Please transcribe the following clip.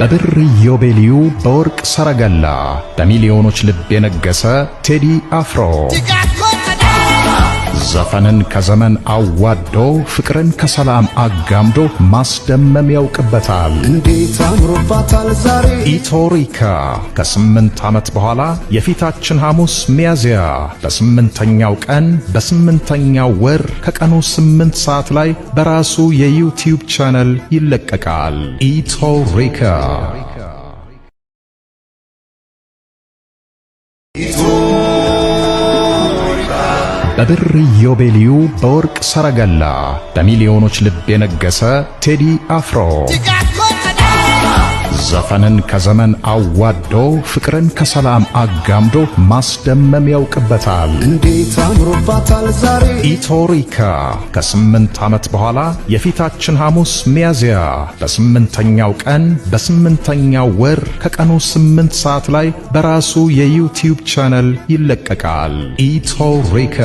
በብር ኢዮቤልዩ በወርቅ ሰረገላ በሚሊዮኖች ልብ የነገሰ ቴዲ አፍሮ ዘፈንን ከዘመን አዋዶ ፍቅርን ከሰላም አጋምዶ ማስደመም ያውቅበታል። እንዴት አምሮባታል ዛሬ ኢቶሪካ ከ8 ዓመት በኋላ የፊታችን ሐሙስ ሚያዝያ በ8ኛው ቀን በ8ኛው ወር ከቀኑ 8 ሰዓት ላይ በራሱ የዩቲዩብ ቻናል ይለቀቃል። ኢቶሪካ በብር ኢዮቤልዩ በወርቅ ሰረገላ በሚሊዮኖች ልብ የነገሰ ቴዲ አፍሮ ዘፈንን ከዘመን አዋዶ ፍቅርን ከሰላም አጋምዶ ማስደመም ያውቅበታል። እንዴት አምሮባታል ዛሬ ኢቶሪካ ከ8 ዓመት በኋላ የፊታችን ሐሙስ ሚያዝያ በ8ኛው ቀን በ8ኛው ወር ከቀኑ 8 ሰዓት ላይ በራሱ የዩቲዩብ ቻናል ይለቀቃል። ኢቶሪካ